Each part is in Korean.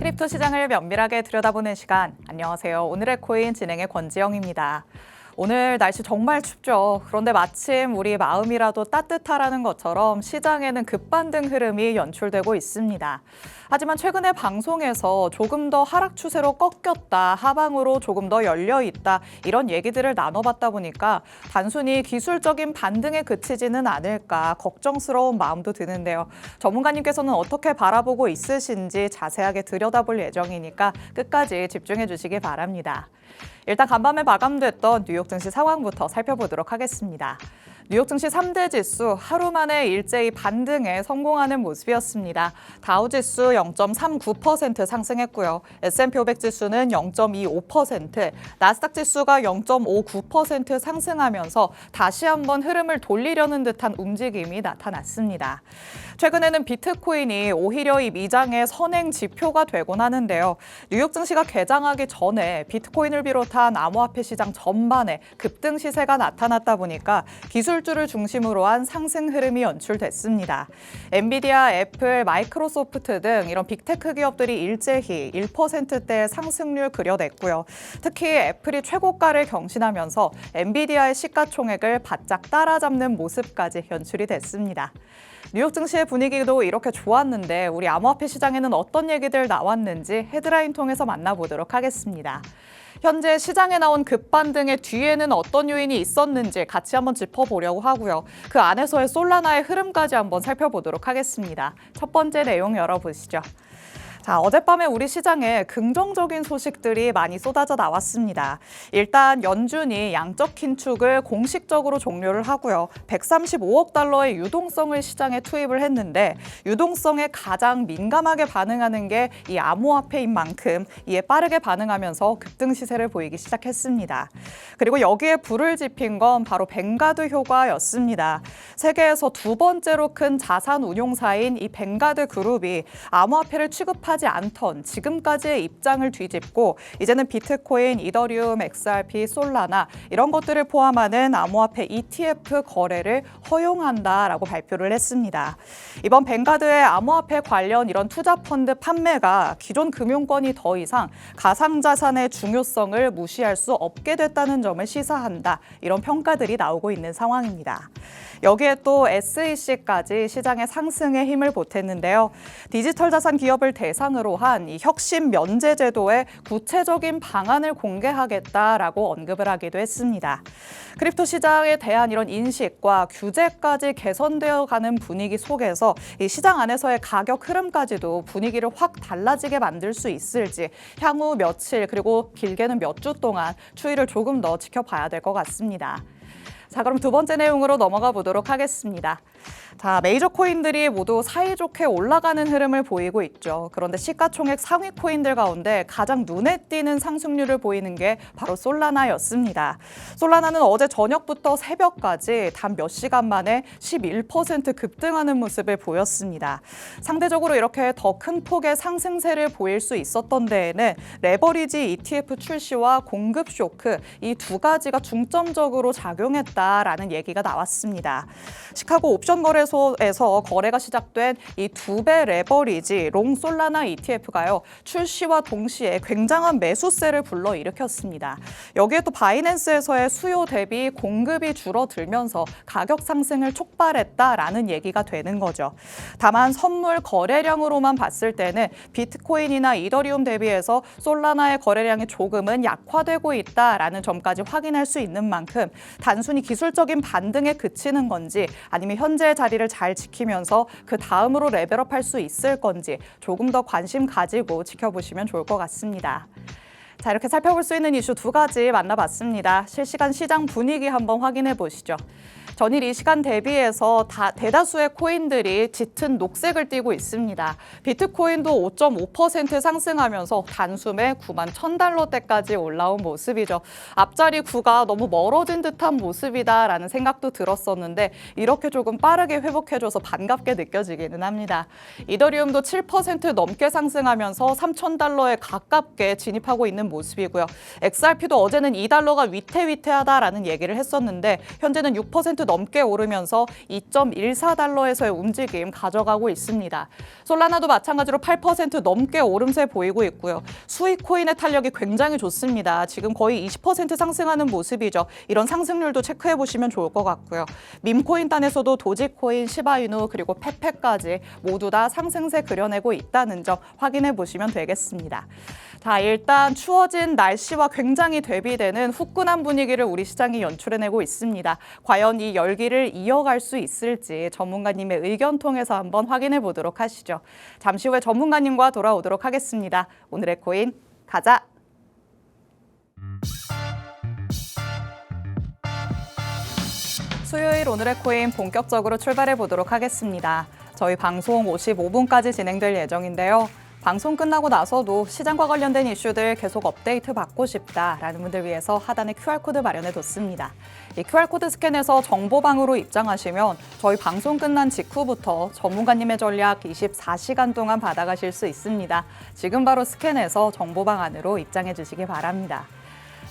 크립토 시장을 면밀하게 들여다보는 시간. 안녕하세요. 오늘의 코인 진행의 권지영입니다. 오늘 날씨 정말 춥죠. 그런데 마침 우리 마음이라도 따뜻하라는 것처럼 시장에는 급반등 흐름이 연출되고 있습니다. 하지만 최근에 방송에서 조금 더 하락 추세로 꺾였다, 하방으로 조금 더 열려 있다, 이런 얘기들을 나눠봤다 보니까 단순히 기술적인 반등에 그치지는 않을까 걱정스러운 마음도 드는데요. 전문가님께서는 어떻게 바라보고 있으신지 자세하게 들여다볼 예정이니까 끝까지 집중해 주시기 바랍니다. 일단 간밤에 마감됐던 뉴욕 증시 상황부터 살펴보도록 하겠습니다. 뉴욕 증시 3대 지수 하루 만에 일제히 반등에 성공하는 모습이었습니다. 다우 지수 0.39% 상승했고요. S&P 500 지수는 0.25%, 나스닥 지수가 0.59% 상승하면서 다시 한번 흐름을 돌리려는 듯한 움직임이 나타났습니다. 최근에는 비트코인이 오히려 이 미장의 선행 지표가 되곤 하는데요. 뉴욕 증시가 개장하기 전에 비트코인을 비롯한 암호화폐 시장 전반에 급등 시세가 나타났다 보니까 기술주를 중심으로 한 상승 흐름이 연출됐습니다. 엔비디아, 애플, 마이크로소프트 등 이런 빅테크 기업들이 일제히 1%대의 상승률 그려냈고요. 특히 애플이 최고가를 경신하면서 엔비디아의 시가총액을 바짝 따라잡는 모습까지 연출이 됐습니다. 뉴욕 증시의 분위기도 이렇게 좋았는데 우리 암호화폐 시장에는 어떤 얘기들 나왔는지 헤드라인 통해서 만나보도록 하겠습니다. 현재 시장에 나온 급반등의 뒤에는 어떤 요인이 있었는지 같이 한번 짚어보려고 하고요. 그 안에서의 솔라나의 흐름까지 한번 살펴보도록 하겠습니다. 첫 번째 내용 열어보시죠. 자, 어젯밤에 우리 시장에 긍정적인 소식들이 많이 쏟아져 나왔습니다. 일단 연준이 양적 긴축을 공식적으로 종료를 하고요. 135억 달러의 유동성을 시장에 투입을 했는데 유동성에 가장 민감하게 반응하는 게 이 암호화폐인 만큼 이에 빠르게 반응하면서 급등 시세를 보이기 시작했습니다. 그리고 여기에 불을 지핀 건 바로 뱅가드 효과였습니다. 세계에서 두 번째로 큰 자산 운용사인 이 뱅가드 그룹이 암호화폐를 취급하지 않던 지금까지의 입장을 뒤집고 이제는 비트코인, 이더리움, XRP, 솔라나 이런 것들을 포함하는 암호화폐 ETF 거래를 허용한다라고 발표를 했습니다. 이번 뱅가드의 암호화폐 관련 이런 투자 펀드 판매가 기존 금융권이 더 이상 가상자산의 중요성을 무시할 수 없게 됐다는 점을 시사한다. 이런 평가들이 나오고 있는 상황입니다. 여기에 또 SEC까지 시장의 상승에 힘을 보탰는데요. 디지털 자산 기업을 대상으로 한 이 혁신 면제 제도의 구체적인 방안을 공개하겠다라고 언급을 하기도 했습니다. 크립토 시장에 대한 이런 인식과 규제까지 개선되어 가는 분위기 속에서 이 시장 안에서의 가격 흐름까지도 분위기를 확 달라지게 만들 수 있을지 향후 며칠 그리고 길게는 몇 주 동안 추이를 조금 더 지켜봐야 될 것 같습니다. 자, 그럼 두 번째 내용으로 넘어가 보도록 하겠습니다. 자, 메이저 코인들이 모두 사이좋게 올라가는 흐름을 보이고 있죠. 그런데 시가총액 상위 코인들 가운데 가장 눈에 띄는 상승률을 보이는 게 바로 솔라나였습니다. 솔라나는 어제 저녁부터 새벽까지 단 몇 시간 만에 11% 급등하는 모습을 보였습니다. 상대적으로 이렇게 더 큰 폭의 상승세를 보일 수 있었던 데에는 레버리지 ETF 출시와 공급 쇼크 이 두 가지가 중점적으로 작용했다라는 얘기가 나왔습니다. 시카고 옵션 거래소에서 거래가 시작된 이 2배 레버리지 롱 솔라나 ETF가요. 출시와 동시에 굉장한 매수세를 불러일으켰습니다. 여기에 또 바이낸스에서의 수요 대비 공급이 줄어들면서 가격 상승을 촉발했다라는 얘기가 되는 거죠. 다만 선물 거래량으로만 봤을 때는 비트코인이나 이더리움 대비해서 솔라나의 거래량이 조금은 약화되고 있다라는 점까지 확인할 수 있는 만큼 단순히 기술적인 반등에 그치는 건지 아니면 현재의 자리를 잘 지키면서 그 다음으로 레벨업할 수 있을 건지 조금 더 관심 가지고 지켜보시면 좋을 것 같습니다. 자, 이렇게 살펴볼 수 있는 이슈 두 가지 만나봤습니다. 실시간 시장 분위기 한번 확인해 보시죠. 전일 이 시간 대비해서 대다수의 코인들이 짙은 녹색을 띠고 있습니다. 비트코인도 5.5% 상승하면서 단숨에 91,000달러대까지 올라온 모습이죠. 앞자리 9가 너무 멀어진 듯한 모습이다라는 생각도 들었었는데 이렇게 조금 빠르게 회복해줘서 반갑게 느껴지기는 합니다. 이더리움도 7% 넘게 상승하면서 3,000달러에 가깝게 진입하고 있는 모습이고요. XRP도 어제는 2달러가 위태위태하다라는 얘기를 했었는데 현재는 6% 넘게 오르면서 2.14달러에서의 움직임 가져가고 있습니다. 솔라나도 마찬가지로 8% 넘게 오름세 보이고 있고요. 수익 코인의 탄력이 굉장히 좋습니다. 지금 거의 20% 상승하는 모습이죠. 이런 상승률도 체크해 보시면 좋을 것 같고요. 밈코인 단에서도 도지코인, 시바이누 그리고 페페까지 모두 다 상승세 그려내고 있다는 점 확인해 보시면 되겠습니다. 자, 일단 추워진 날씨와 굉장히 대비되는 후끈한 분위기를 우리 시장이 연출해내고 있습니다. 과연 이 열기를 이어갈 수 있을지 전문가님의 의견 통해서 한번 확인해 보도록 하시죠. 잠시 후에 전문가님과 돌아오도록 하겠습니다. 오늘의 코인 가자! 수요일 오늘의 코인 본격적으로 출발해 보도록 하겠습니다. 저희 방송 55분까지 진행될 예정인데요. 방송 끝나고 나서도 시장과 관련된 이슈들 계속 업데이트 받고 싶다라는 분들 위해서 하단에 QR코드 마련해 뒀습니다. 이 QR코드 스캔해서 정보방으로 입장하시면 저희 방송 끝난 직후부터 전문가님의 전략 24시간 동안 받아가실 수 있습니다. 지금 바로 스캔해서 정보방 안으로 입장해 주시기 바랍니다.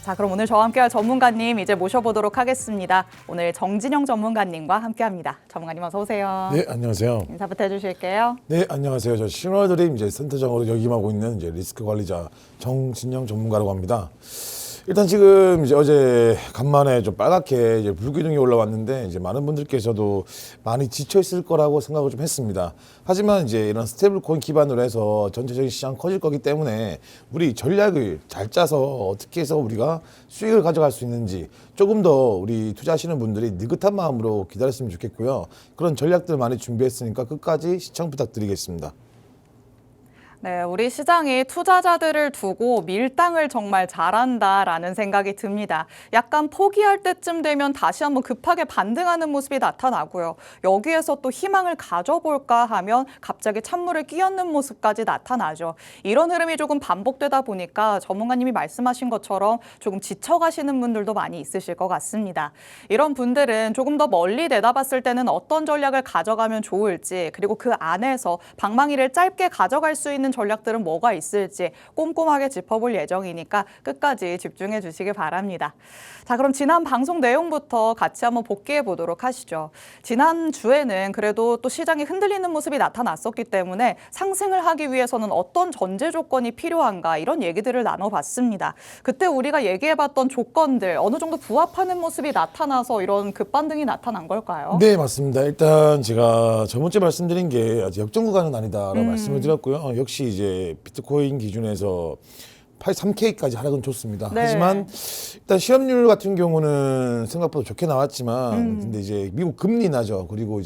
자, 그럼 오늘 저와 함께할 전문가님 이제 모셔보도록 하겠습니다. 오늘 정진영 전문가님과 함께합니다. 전문가님 어서 오세요. 네, 안녕하세요. 인사부터 해주실게요. 네, 안녕하세요. 저 신월드림 센터장으로 역임하고 있는 리스크 관리자 정진영 전문가라고 합니다. 일단 지금 어제 간만에 좀 빨갛게 불기둥이 올라왔는데 많은 분들께서도 많이 지쳐 있을 거라고 생각을 좀 했습니다. 하지만 이런 스테이블 코인 기반으로 해서 전체적인 시장 커질 거기 때문에 우리 전략을 잘 짜서 어떻게 해서 우리가 수익을 가져갈 수 있는지 조금 더 우리 투자하시는 분들이 느긋한 마음으로 기다렸으면 좋겠고요. 그런 전략들 많이 준비했으니까 끝까지 시청 부탁드리겠습니다. 네, 우리 시장이 투자자들을 두고 밀당을 정말 잘한다라는 생각이 듭니다. 약간 포기할 때쯤 되면 다시 한번 급하게 반등하는 모습이 나타나고요. 여기에서 또 희망을 가져볼까 하면 갑자기 찬물을 끼얹는 모습까지 나타나죠. 이런 흐름이 조금 반복되다 보니까 전문가님이 말씀하신 것처럼 조금 지쳐가시는 분들도 많이 있으실 것 같습니다. 이런 분들은 조금 더 멀리 내다봤을 때는 어떤 전략을 가져가면 좋을지, 그리고 그 안에서 방망이를 짧게 가져갈 수 있는 전략들은 뭐가 있을지 꼼꼼하게 짚어볼 예정이니까 끝까지 집중해 주시기 바랍니다. 자, 그럼 지난 방송 내용부터 같이 한번 복귀해 보도록 하시죠. 지난주에는 그래도 또 시장이 흔들리는 모습이 나타났었기 때문에 상승을 하기 위해서는 어떤 전제 조건이 필요한가 이런 얘기들을 나눠봤습니다. 그때 우리가 얘기해봤던 조건들 어느 정도 부합하는 모습이 나타나서 이런 급반등이 나타난 걸까요? 네, 맞습니다. 일단 제가 저번 주에 말씀드린 게 아직 역전 구간은 아니다라고 말씀을 드렸고요. 역시 비트코인 기준에서 83K까지 하락은 좋습니다. 네. 하지만 일단 실업률 같은 경우는 생각보다 좋게 나왔지만 근데 미국 금리 인하죠. 그리고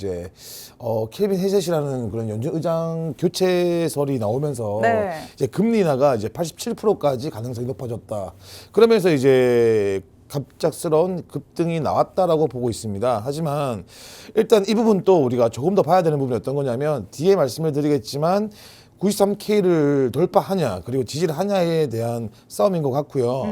켈빈 헤셋이라는 그런 연준 의장 교체설이 나오면서 네. 금리 인하가 87%까지 가능성이 높아졌다. 그러면서 갑작스러운 급등이 나왔다라고 보고 있습니다. 하지만 일단 이 부분 또 우리가 조금 더 봐야 되는 부분이 어떤 거냐면 뒤에 말씀을 드리겠지만 93K를 돌파하냐 그리고 지지를 하냐에 대한 싸움인 것 같고요.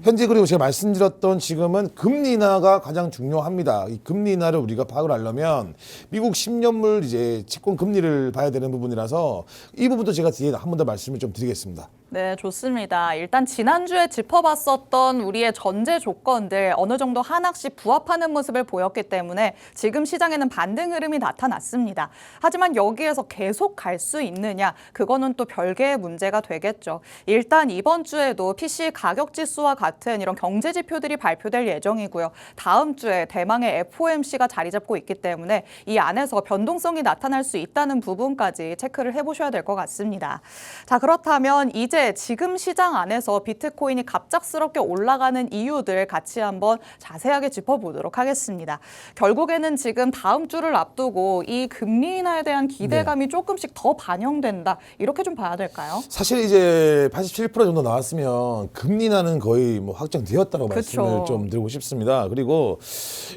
현재 그리고 제가 말씀드렸던 지금은 금리 인하가 가장 중요합니다. 이 금리 인하를 우리가 파악을 하려면 미국 10년물 채권 금리를 봐야 되는 부분이라서 이 부분도 제가 뒤에 한 번 더 말씀을 좀 드리겠습니다. 네, 좋습니다. 일단 지난주에 짚어봤었던 우리의 전제 조건들 어느 정도 하나씩 부합하는 모습을 보였기 때문에 지금 시장에는 반등 흐름이 나타났습니다. 하지만 여기에서 계속 갈 수 있느냐, 그거는 또 별개의 문제가 되겠죠. 일단 이번 주에도 PC 가격 지수와 같은 이런 경제 지표들이 발표될 예정이고요. 다음 주에 대망의 FOMC가 자리 잡고 있기 때문에 이 안에서 변동성이 나타날 수 있다는 부분까지 체크를 해보셔야 될 것 같습니다. 자, 그렇다면 이제 지금 시장 안에서 비트코인이 갑작스럽게 올라가는 이유들 같이 한번 자세하게 짚어보도록 하겠습니다. 결국에는 지금 다음 주를 앞두고 이 금리 인하에 대한 기대감이 조금씩 더 반영된다. 이렇게 좀 봐야 될까요? 사실 87% 정도 나왔으면 금리 인하는 거의 확정되었다고 말씀을 좀 드리고 싶습니다. 그리고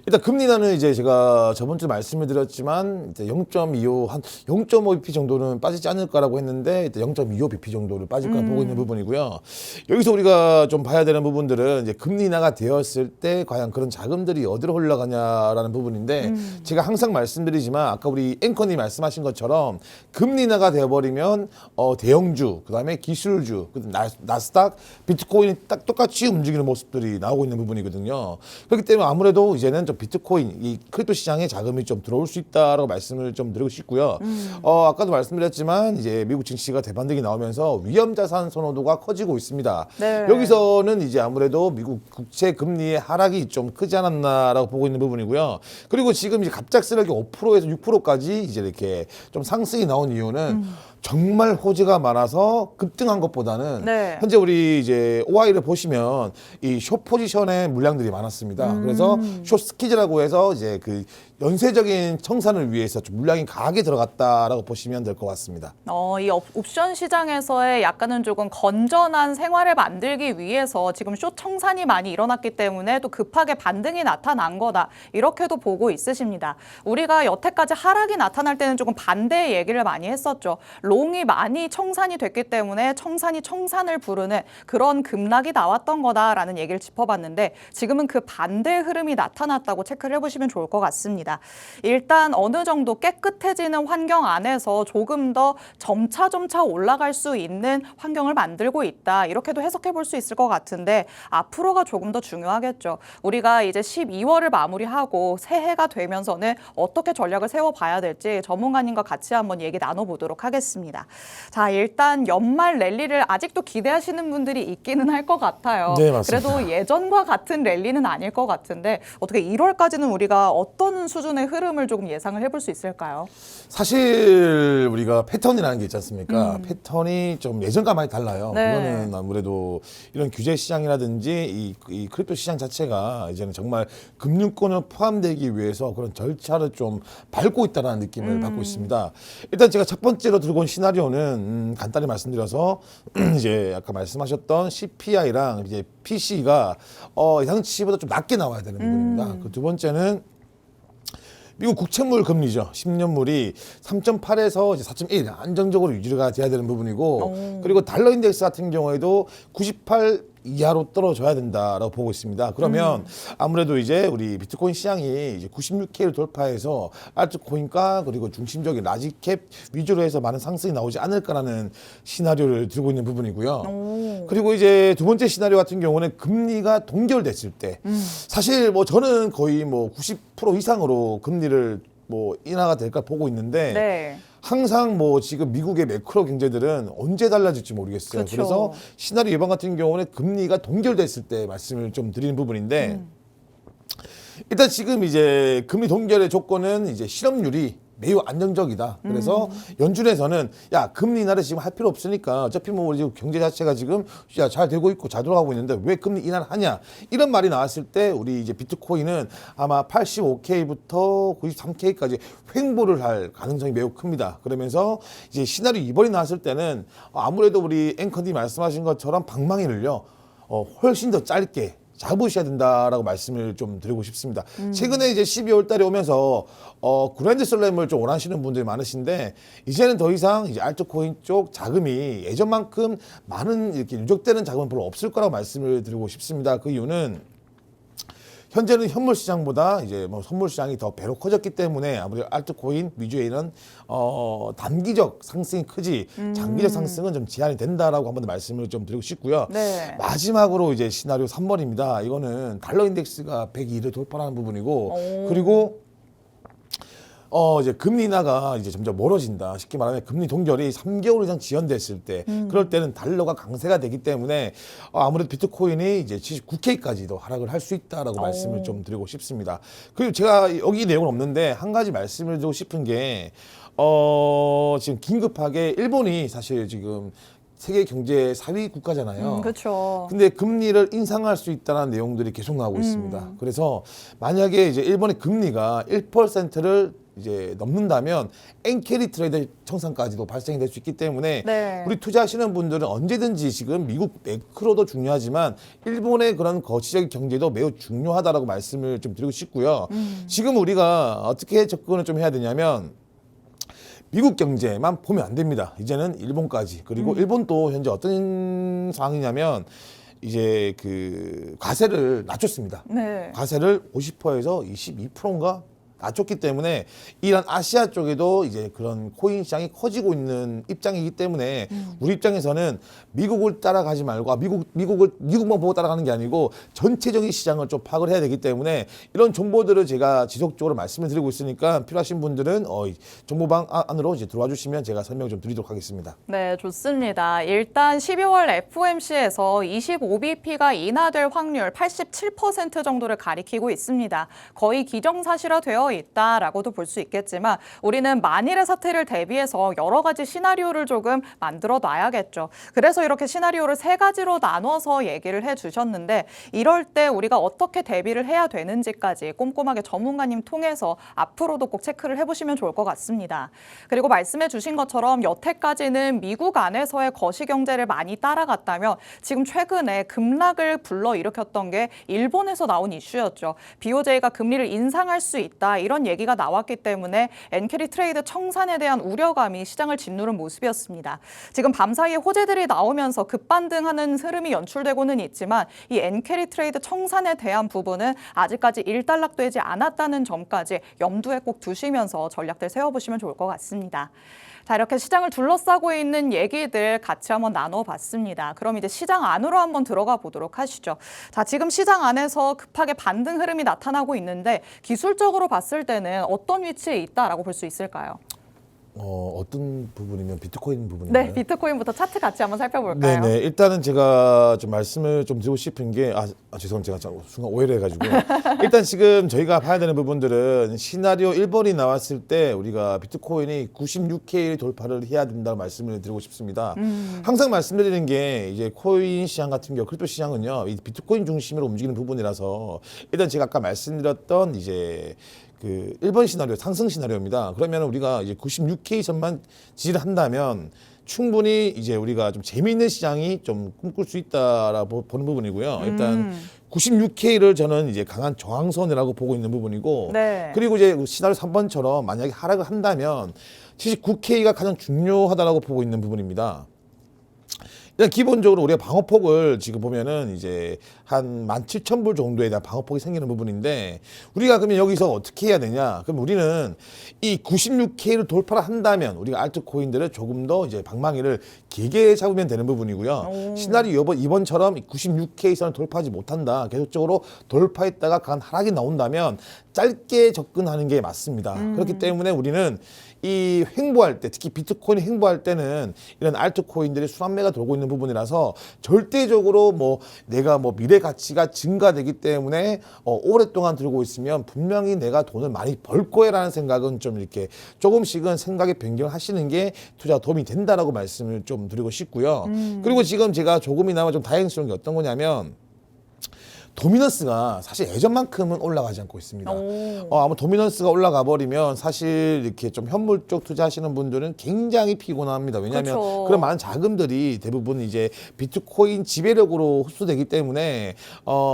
일단 금리 인하는 제가 저번 주에 말씀을 드렸지만 0.25, 한 0.5bp 정도는 빠지지 않을까라고 했는데 0.25bp 정도를 빠질 거라고 보고 보고 있는 부분이고요. 여기서 우리가 좀 봐야 되는 부분들은 이제 금리 인하가 되었을 때 과연 그런 자금들이 어디로 흘러가냐라는 부분인데 제가 항상 말씀드리지만 아까 우리 앵커님 말씀하신 것처럼 금리 인하가 되어버리면 대형주, 그다음에 기술주, 나스닥, 비트코인이 딱 똑같이 움직이는 모습들이 나오고 있는 부분이거든요. 그렇기 때문에 아무래도 이제는 좀 비트코인, 이 크립토 시장에 자금이 좀 들어올 수 있다라고 말씀을 좀 드리고 싶고요. 아까도 말씀드렸지만 이제 미국 증시가 대반등이 나오면서 위험 자산 선호도가 커지고 있습니다. 네. 여기서는 이제 아무래도 미국 국채 금리의 하락이 좀 크지 않았나라고 보고 있는 부분이고요. 그리고 지금 이제 갑작스럽게 5%에서 6%까지 이제 이렇게 좀 상승이 나온 이유는 정말 호재가 많아서 급등한 것보다는 네. 현재 우리 이제 OI를 보시면 이 숏 포지션의 물량들이 많았습니다. 그래서 숏 스키즈라고 해서 이제 그 연쇄적인 청산을 위해서 좀 물량이 강하게 들어갔다라고 보시면 될 것 같습니다. 이 옵션 시장에서의 약간은 조금 건전한 생활을 만들기 위해서 지금 숏 청산이 많이 일어났기 때문에 또 급하게 반등이 나타난 거다. 이렇게도 보고 있으십니다. 우리가 여태까지 하락이 나타날 때는 조금 반대의 얘기를 많이 했었죠. 롱이 많이 청산이 됐기 때문에 청산이 청산을 부르는 그런 급락이 나왔던 거다라는 얘기를 짚어봤는데 지금은 그 반대 흐름이 나타났다고 체크를 해보시면 좋을 것 같습니다. 일단 어느 정도 깨끗해지는 환경 안에서 조금 더 점차 올라갈 수 있는 환경을 만들고 있다. 이렇게도 해석해 볼 수 있을 것 같은데 앞으로가 조금 더 중요하겠죠. 우리가 이제 12월을 마무리하고 새해가 되면서는 어떻게 전략을 세워봐야 될지 전문가님과 같이 한번 얘기 나눠보도록 하겠습니다. 자, 일단 연말 랠리를 아직도 기대하시는 분들이 있기는 할 것 같아요. 네, 맞습니다. 그래도 예전과 같은 랠리는 아닐 것 같은데 어떻게 1월까지는 우리가 어떤 수준의 흐름을 조금 예상을 해볼 수 있을까요? 사실 우리가 패턴이라는 게 있지 않습니까? 패턴이 좀 예전과 많이 달라요. 네. 그거는 아무래도 이런 규제 시장이라든지 이 크립토 시장 자체가 이제는 정말 금융권을 포함되기 위해서 그런 절차를 좀 밟고 있다는 느낌을 받고 있습니다. 일단 제가 첫 번째로 들고 온 시나리오는 간단히 말씀드려서 이제 아까 말씀하셨던 CPI랑 이제 PC가 예상치보다 좀 낮게 나와야 되는 부분입니다. 그 두 번째는 미국 국채물 금리죠. 10년물이 3.8에서 이제 4.1 안정적으로 유지가 돼야 되는 부분이고 그리고 달러 인덱스 같은 경우에도 98 이하로 떨어져야 된다라고 보고 있습니다. 그러면 아무래도 이제 우리 비트코인 시장이 이제 96K를 돌파해서 알트코인과 그리고 중심적인 라지캡 위주로 해서 많은 상승이 나오지 않을까라는 시나리오를 들고 있는 부분이고요. 그리고 이제 두 번째 시나리오 같은 경우는 금리가 동결됐을 때 사실 뭐 저는 거의 뭐 90% 이상으로 금리를 뭐 인하가 될까 보고 있는데 네. 항상 뭐 지금 미국의 매크로 경제들은 언제 달라질지 모르겠어요. 그쵸. 그래서 시나리오 예방 같은 경우는 금리가 동결됐을 때 말씀을 좀 드리는 부분인데 일단 지금 이제 금리 동결의 조건은 이제 실업률이 매우 안정적이다. 그래서 연준에서는 야 금리 인하를 지금 할 필요 없으니까 어차피 뭐 우리 지금 경제 자체가 지금 야, 잘 되고 있고 잘 돌아가고 있는데 왜 금리 인하를 하냐 이런 말이 나왔을 때 우리 이제 비트코인은 아마 85K부터 93K까지 횡보를 할 가능성이 매우 큽니다. 그러면서 이제 시나리오 2번이 나왔을 때는 아무래도 우리 앵커님 말씀하신 것처럼 방망이를요 훨씬 더 짧게 잡으셔야 된다라고 말씀을 좀 드리고 싶습니다. 최근에 이제 12월 달에 오면서 그랜드 슬램을 좀 원하시는 분들이 많으신데 이제는 더 이상 이제 알트코인 쪽 자금이 예전만큼 많은 이렇게 누적되는 자금은 별로 없을 거라고 말씀을 드리고 싶습니다. 그 이유는 현재는 현물 시장보다 이제 뭐 선물 시장이 더 배로 커졌기 때문에 아무래도 알트코인 위주의 이런 단기적 상승이 크지 장기적 상승은 좀 제한이 된다라고 한번 말씀을 좀 드리고 싶고요. 네. 마지막으로 이제 시나리오 3번입니다. 이거는 달러 인덱스가 102를 돌파하는 부분이고 그리고 이제 금리 인하가 이제 점점 멀어진다. 쉽게 말하면 금리 동결이 3개월 이상 지연됐을 때, 그럴 때는 달러가 강세가 되기 때문에 아무래도 비트코인이 이제 79K까지도 하락을 할 수 있다라고 말씀을 좀 드리고 싶습니다. 그리고 제가 여기 내용은 없는데 한 가지 말씀을 드리고 싶은 게 지금 긴급하게 일본이 사실 지금 세계 경제 4위 국가잖아요. 그렇죠. 근데 금리를 인상할 수 있다는 내용들이 계속 나오고 있습니다. 그래서 만약에 이제 일본의 금리가 1%를 이제 넘는다면 엔캐리 트레이드 청산까지도 발생이 될 수 있기 때문에 네. 우리 투자하시는 분들은 언제든지 지금 미국 매크로도 중요하지만 일본의 그런 거시적인 경제도 매우 중요하다라고 말씀을 좀 드리고 싶고요. 지금 우리가 어떻게 접근을 좀 해야 되냐면 미국 경제만 보면 안 됩니다. 이제는 일본까지. 그리고 일본도 현재 어떤 상황이냐면 이제 그 과세를 낮췄습니다. 네. 과세를 50%에서 22%인가 낮췄기 때문에 이런 아시아 쪽에도 이제 그런 코인 시장이 커지고 있는 입장이기 때문에 우리 입장에서는 미국을 따라가지 말고 미국만 보고 따라가는 게 아니고 전체적인 시장을 좀 파악을 해야 되기 때문에 이런 정보들을 제가 지속적으로 말씀을 드리고 있으니까 필요하신 분들은 정보방 안으로 이제 들어와 주시면 제가 설명 좀 드리도록 하겠습니다. 네, 좋습니다. 일단 12월 FOMC에서 25bp가 인하될 확률 87% 정도를 가리키고 있습니다. 거의 기정사실화되어 있다라고도 볼 수 있겠지만 우리는 만일의 사태를 대비해서 여러 가지 시나리오를 조금 만들어 놔야겠죠. 그래서 이렇게 시나리오를 세 가지로 나눠서 얘기를 해주셨는데 이럴 때 우리가 어떻게 대비를 해야 되는지까지 꼼꼼하게 전문가님 통해서 앞으로도 꼭 체크를 해보시면 좋을 것 같습니다. 그리고 말씀해 주신 것처럼 여태까지는 미국 안에서의 거시경제를 많이 따라갔다면 지금 최근에 급락을 불러일으켰던 게 일본에서 나온 이슈였죠. BOJ가 금리를 인상할 수 있다 이런 얘기가 나왔기 때문에 엔캐리 트레이드 청산에 대한 우려감이 시장을 짓누른 모습이었습니다. 지금 밤사이에 호재들이 나오면서 급반등하는 흐름이 연출되고는 있지만 이 엔캐리 트레이드 청산에 대한 부분은 아직까지 일단락되지 않았다는 점까지 염두에 꼭 두시면서 전략들 세워보시면 좋을 것 같습니다. 자, 이렇게 시장을 둘러싸고 있는 얘기들 같이 한번 나눠봤습니다. 그럼 이제 시장 안으로 한번 들어가 보도록 하시죠. 자, 지금 시장 안에서 급하게 반등 흐름이 나타나고 있는데 기술적으로 봤을 때는 어떤 위치에 있다라고 볼 수 있을까요? 어떤 부분이면 비트코인 부분인가요? 네, 비트코인부터 차트 같이 한번 살펴볼까요? 네네. 일단은 제가 좀 말씀을 좀 드리고 싶은 게 죄송합니다. 제가 순간 오해를 해가지고 일단 지금 저희가 봐야 되는 부분들은 시나리오 1번이 나왔을 때 우리가 비트코인이 96K 돌파를 해야 된다고 말씀을 드리고 싶습니다. 항상 말씀드리는 게 이제 코인 시장 같은 경우 크립토 시장은요 이 비트코인 중심으로 움직이는 부분이라서 일단 제가 아까 말씀드렸던 이제 그 1번 시나리오 상승 시나리오입니다. 그러면 우리가 이제 96K 선만 지지를 한다면 충분히 이제 우리가 좀 재미있는 시장이 좀 꿈꿀 수 있다라고 보는 부분이고요. 일단 96K를 저는 이제 강한 저항선이라고 보고 있는 부분이고, 네. 그리고 이제 시나리오 3번처럼 만약에 하락을 한다면 79K가 가장 중요하다라고 보고 있는 부분입니다. 일단 기본적으로 우리가 방어폭을 지금 보면은 이제 한 17,000불 정도에 대한 방어폭이 생기는 부분인데 우리가 그러면 여기서 어떻게 해야 되냐? 그럼 우리는 이 96K를 돌파를 한다면 우리가 알트코인들을 조금 더 이제 방망이를 길게 잡으면 되는 부분이고요. 시나리오 이번처럼 96K 선을 돌파하지 못한다. 계속적으로 돌파했다가 강한 하락이 나온다면 짧게 접근하는 게 맞습니다. 그렇기 때문에 우리는 이 횡보할 때, 특히 비트코인이 횡보할 때는 이런 알트코인들이 순환매가 돌고 있는 부분이라서 절대적으로 뭐 내가 뭐 미래 가치가 증가되기 때문에 오랫동안 들고 있으면 분명히 내가 돈을 많이 벌 거야라는 생각은 좀 이렇게 조금씩은 생각의 변경을 하시는 게 투자가 도움이 된다라고 말씀을 좀 드리고 싶고요. 그리고 지금 제가 조금이나마 좀 다행스러운 게 어떤 거냐면 도미넌스가 사실 예전만큼은 올라가지 않고 있습니다. 아마 도미넌스가 올라가 버리면 사실 이렇게 좀 현물 쪽 투자하시는 분들은 굉장히 피곤합니다. 왜냐하면 그렇죠. 그런 많은 자금들이 대부분 이제 비트코인 지배력으로 흡수되기 때문에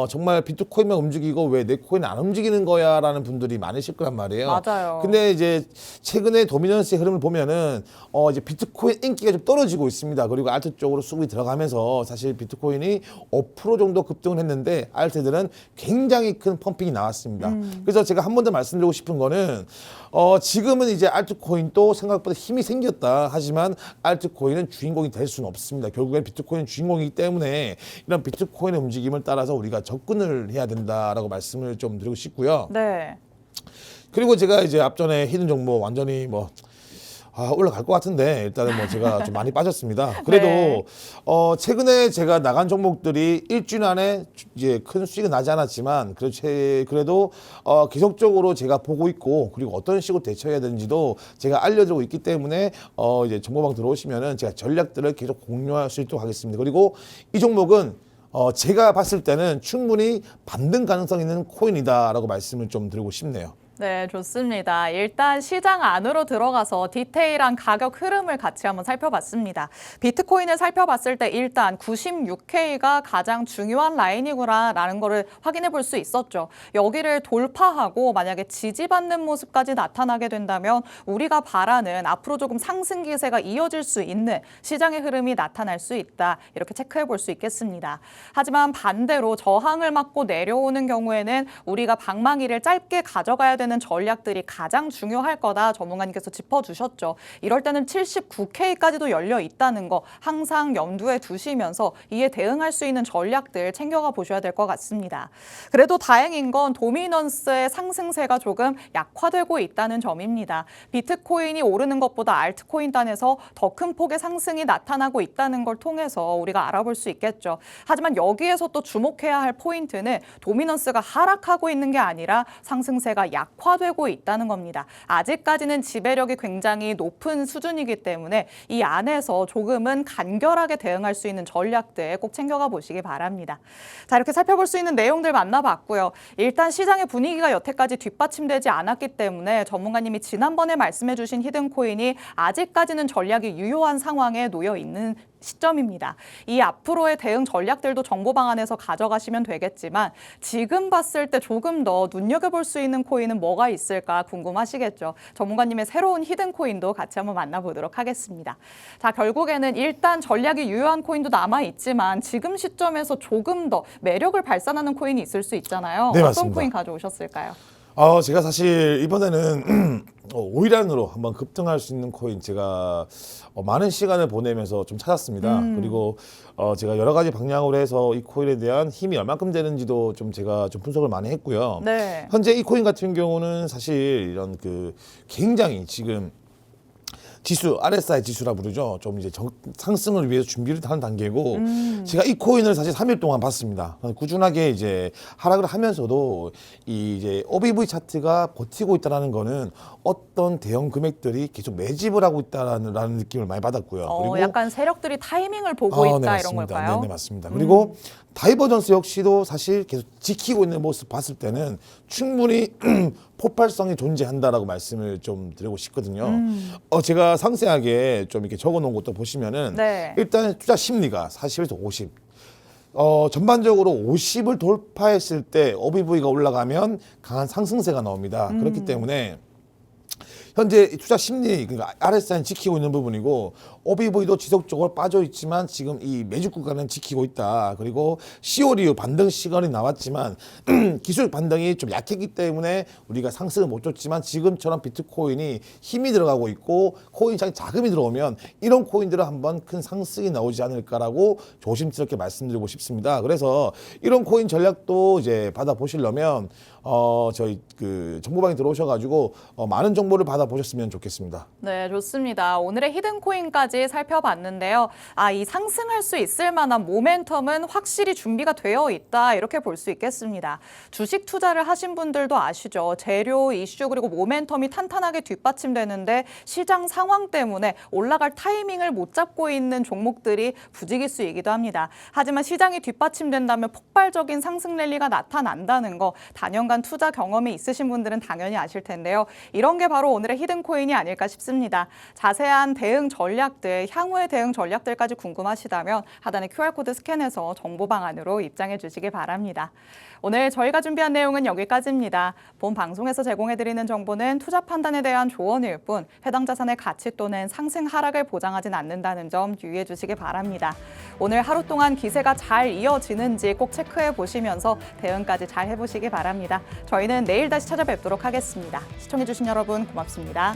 정말 비트코인만 움직이고 왜 내 코인 안 움직이는 거야라는 분들이 많으실 거란 말이에요. 맞아요. 근데 이제 최근에 도미넌스의 흐름을 보면은 이제 비트코인 인기가 좀 떨어지고 있습니다. 그리고 알트 쪽으로 수급이 들어가면서 사실 비트코인이 5% 정도 급등을 했는데 알트들은 굉장히 큰 펌핑이 나왔습니다. 그래서 제가 한 번 더 말씀드리고 싶은 거는 지금은 이제 알트코인도 생각보다 힘이 생겼다. 하지만 알트코인은 주인공이 될 수는 없습니다. 결국엔 비트코인은 주인공이기 때문에 이런 비트코인의 움직임을 따라서 우리가 접근을 해야 된다라고 말씀을 좀 드리고 싶고요. 네. 그리고 제가 이제 앞전에 히든 종목 완전히 올라갈 것 같은데 일단은 제가 좀 많이 빠졌습니다. 그래도 네. 최근에 제가 나간 종목들이 일주일 안에 이제 큰 수익은 나지 않았지만 그래도 계속적으로 제가 보고 있고 그리고 어떤 식으로 대처해야 되는지도 제가 알려드리고 있기 때문에 이제 정보방 들어오시면은 제가 전략들을 계속 공유할 수 있도록 하겠습니다. 그리고 이 종목은 제가 봤을 때는 충분히 반등 가능성 있는 코인이다라고 말씀을 좀 드리고 싶네요. 네, 좋습니다. 일단 시장 안으로 들어가서 디테일한 가격 흐름을 같이 한번 살펴봤습니다. 비트코인을 살펴봤을 때 일단 96K가 가장 중요한 라인이구나라는 거를 확인해 볼 수 있었죠. 여기를 돌파하고 만약에 지지받는 모습까지 나타나게 된다면 우리가 바라는 앞으로 조금 상승 기세가 이어질 수 있는 시장의 흐름이 나타날 수 있다. 이렇게 체크해 볼 수 있겠습니다. 하지만 반대로 저항을 맞고 내려오는 경우에는 우리가 방망이를 짧게 가져가야 되는 전략들이 가장 중요할 거다 전문가님께서 짚어주셨죠. 이럴 때는 79K까지도 열려 있다는 거 항상 염두에 두시면서 이에 대응할 수 있는 전략들 챙겨가 보셔야 될 것 같습니다. 그래도 다행인 건 도미넌스의 상승세가 조금 약화되고 있다는 점입니다. 비트코인이 오르는 것보다 알트코인 단에서 더 큰 폭의 상승이 나타나고 있다는 걸 통해서 우리가 알아볼 수 있겠죠. 하지만 여기에서 또 주목해야 할 포인트는 도미넌스가 하락하고 있는 게 아니라 상승세가 약화되고 있다는 겁니다. 아직까지는 지배력이 굉장히 높은 수준이기 때문에 이 안에서 조금은 간결하게 대응할 수 있는 전략들 꼭 챙겨가 보시기 바랍니다. 자, 이렇게 살펴볼 수 있는 내용들 만나봤고요. 일단 시장의 분위기가 여태까지 뒷받침되지 않았기 때문에 전문가님이 지난번에 말씀해 주신 히든코인이 아직까지는 전략이 유효한 상황에 놓여 있는 시점입니다. 이 앞으로의 대응 전략들도 정보 방안에서 가져가시면 되겠지만 지금 봤을 때 조금 더 눈여겨볼 수 있는 코인은 뭐가 있을까 궁금하시겠죠. 전문가님의 새로운 히든 코인도 같이 한번 만나보도록 하겠습니다. 자, 결국에는 일단 전략이 유효한 코인도 남아있지만 지금 시점에서 조금 더 매력을 발산하는 코인이 있을 수 있잖아요. 네, 어떤 맞습니다. 코인 가져오셨을까요? 제가 사실 이번에는 오이란으로 한번 급등할 수 있는 코인 제가 많은 시간을 보내면서 좀 찾았습니다. 그리고 제가 여러 가지 방향으로 해서 이 코인에 대한 힘이 얼만큼 되는지도 좀 제가 좀 분석을 많이 했고요. 네. 현재 이 코인 같은 경우는 사실 이런 그 굉장히 지금 지수, RSI 지수라 부르죠. 좀 이제 상승을 위해서 준비를 하는 단계고, 제가 이 코인을 사실 3일 동안 봤습니다. 꾸준하게 이제 하락을 하면서도 이 이제 OBV 차트가 버티고 있다는 거는 어떤 대형 금액들이 계속 매집을 하고 있다라는 느낌을 많이 받았고요. 그리고 약간 세력들이 타이밍을 보고 있다 네, 이런 맞습니다. 걸까요? 네, 맞습니다. 그리고 다이버전스 역시도 사실 계속 지키고 있는 모습 봤을 때는 충분히 폭발성이 존재한다라고 말씀을 좀 드리고 싶거든요. 제가 상세하게 좀 이렇게 적어 놓은 것도 보시면은 네. 일단 투자 심리가 40에서 50. 전반적으로 50을 돌파했을 때 OBV가 올라가면 강한 상승세가 나옵니다. 그렇기 때문에 현재 투자 심리, 그러니까 RSI는 지키고 있는 부분이고 OBV도 지속적으로 빠져 있지만 지금 이 매집 구간은 지키고 있다. 그리고 COR 이후 반등 시간이 나왔지만 기술 반등이 좀 약했기 때문에 우리가 상승을 못 줬지만 지금처럼 비트코인이 힘이 들어가고 있고 코인창에 자금이 들어오면 이런 코인들은 한번 큰 상승이 나오지 않을까라고 조심스럽게 말씀드리고 싶습니다. 그래서 이런 코인 전략도 이제 받아보시려면 저희 그 정보방에 들어오셔가지고 많은 정보를 받아보셨으면 좋겠습니다. 네, 좋습니다. 오늘의 히든 코인까지 살펴봤는데요. 이 상승할 수 있을 만한 모멘텀은 확실히 준비가 되어 있다. 이렇게 볼 수 있겠습니다. 주식 투자를 하신 분들도 아시죠? 재료, 이슈 그리고 모멘텀이 탄탄하게 뒷받침되는데 시장 상황 때문에 올라갈 타이밍을 못 잡고 있는 종목들이 부지기수이기도 합니다. 하지만 시장이 뒷받침된다면 폭발적인 상승 랠리가 나타난다는 거 단연간 투자 경험이 있으신 분들은 당연히 아실 텐데요. 이런 게 바로 오늘의 히든 코인이 아닐까 싶습니다. 자세한 대응 전략들, 향후의 대응 전략들까지 궁금하시다면 하단의 QR코드 스캔해서 정보 방안으로 입장해 주시기 바랍니다. 오늘 저희가 준비한 내용은 여기까지입니다. 본 방송에서 제공해드리는 정보는 투자 판단에 대한 조언일 뿐 해당 자산의 가치 또는 상승 하락을 보장하진 않는다는 점 유의해 주시기 바랍니다. 오늘 하루 동안 기세가 잘 이어지는지 꼭 체크해 보시면서 대응까지 잘 해보시기 바랍니다. 저희는 내일 다시 찾아뵙도록 하겠습니다. 시청해 주신 여러분 고맙습니다.